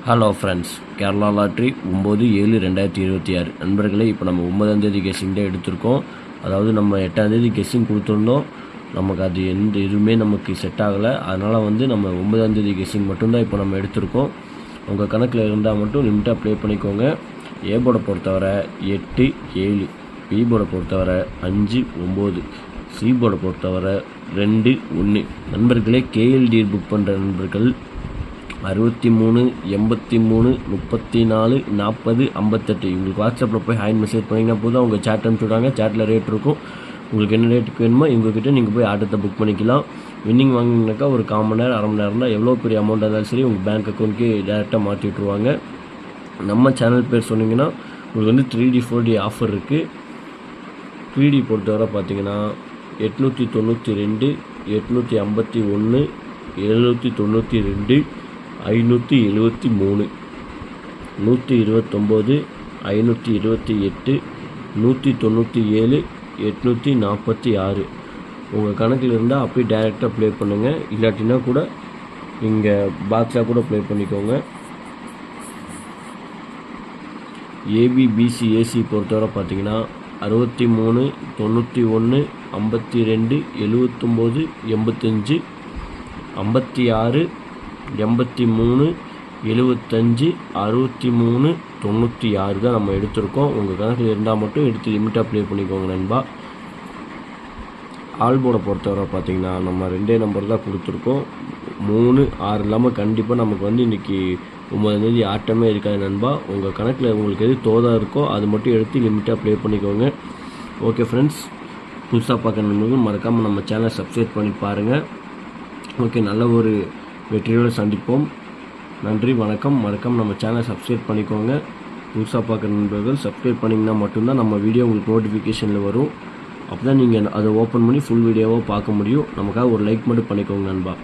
Hello friends, Kerala lottery 9/7/2026 நண்பர்களே. இப்போ நம்ம 9ஆம் தேதி கெஸ்ஸிங் தான் எடுத்திருக்கோம். அதாவது நம்ம 8ஆம் தேதி கெஸ்ஸிங் கொடுத்துருந்தோம். நமக்கு அது எந்த இதுவுமே நமக்கு செட் ஆகலை. அதனால் நம்ம 9ஆம் தேதி கெஸ்ஸிங் மட்டும்தான் இப்போ நம்ம எடுத்திருக்கோம். உங்கள் கணக்கில் இருந்தால் மட்டும் லிமிட்டாக ப்ளே பண்ணிக்கோங்க. ஏ போர்டை பொறுத்தவரை 8, 7, பி போர்டை பொறுத்தவரை 5, 9, சி போர்டை பொறுத்தவரை 2, 1. நண்பர்களே, கேஎல்டி புக் பண்ணுற நண்பர்கள் 63, 83, 34, 40, 58 உங்களுக்கு வாட்ஸ்அப்பில் போய் ஹாய் மெசேஜ் பண்ணிங்கன்னா போதும். அவங்க சேட் அனுப்பிச்சுடுவாங்க. சேட்டில் ரேட் இருக்கும். உங்களுக்கு என்ன ரேட்டுக்கு வேணுமோ இவங்ககிட்ட நீங்கள் போய் ஆட்டத்தை புக் பண்ணிக்கலாம். வின்னிங் வாங்கினாக்கா ஒரு 1/4 மணி நேரம், அரை மணி நேரம் தான். எவ்வளோ பெரிய அமௌண்ட்டாக இருந்தாலும் சரி உங்கள் பேங்க் அக்கௌண்ட்டுக்கு டேரெக்டாக மாற்றி விட்ருவாங்க. நம்ம சேனல் பேர் சொன்னீங்கன்னா உங்களுக்கு 3D 4D ஆஃபர் இருக்குது. 3D பொறுத்தவரை பார்த்தீங்கன்னா 892, 851, 792, 573, 129, 528, 197, 846. உங்கள் கணக்கில் இருந்தால் அப்படியே டைரெக்டாக ப்ளே பண்ணுங்கள். இல்லாட்டினா கூட இங்கே பாக்ஸாக கூட ப்ளே பண்ணிக்கோங்க. ஏபிபிசி ஏசி பொறுத்தவரை பார்த்தீங்கன்னா 63, 91, 52, 79, 85, 56, 83, 75, 63, 96 தான் நம்ம எடுத்திருக்கோம். உங்கள் கணக்கில் இருந்தால் மட்டும் எடுத்து லிமிட்டாக ப்ளே பண்ணிக்கோங்க நண்பா. ஆல் போர்டை பொறுத்தவரை பார்த்தீங்கன்னா நம்ம 2 நம்பர் தான் கொடுத்துருக்கோம். 3, 6 இல்லாமல் கண்டிப்பாக நமக்கு இன்றைக்கி 9ஆம் தேதி ஆட்டமே இருக்காது நண்பா. உங்கள் கணக்கில் உங்களுக்கு எது தோதா இருக்கோ அது மட்டும் எடுத்து லிமிட்டாக ப்ளே பண்ணிக்கோங்க. ஓகே ஃப்ரெண்ட்ஸ், புதுசாக பார்க்குற நண்பர்கள் மறக்காமல் நம்ம சேனலை சப்ஸ்கிரைப் பண்ணி பாருங்கள். ஓகே, நல்ல ஒரு வெற்றியோடு சந்திப்போம். நன்றி, வணக்கம். மறக்காமல் நம்ம சேனலை சப்ஸ்கிரைப் பண்ணிக்கோங்க. புதுசாக பார்க்குற நண்பர்கள் சப்ஸ்கிரைப் பண்ணிங்கன்னா மட்டும்தான் நம்ம வீடியோ உங்களுக்கு நோட்டிஃபிகேஷனில் வரும். அப்போ தான் நீங்கள் அதை ஓப்பன் பண்ணி ஃபுல் வீடியோவாக பார்க்க முடியும். நமக்காக ஒரு லைக் மட்டும் பண்ணிக்கோங்க நண்பா.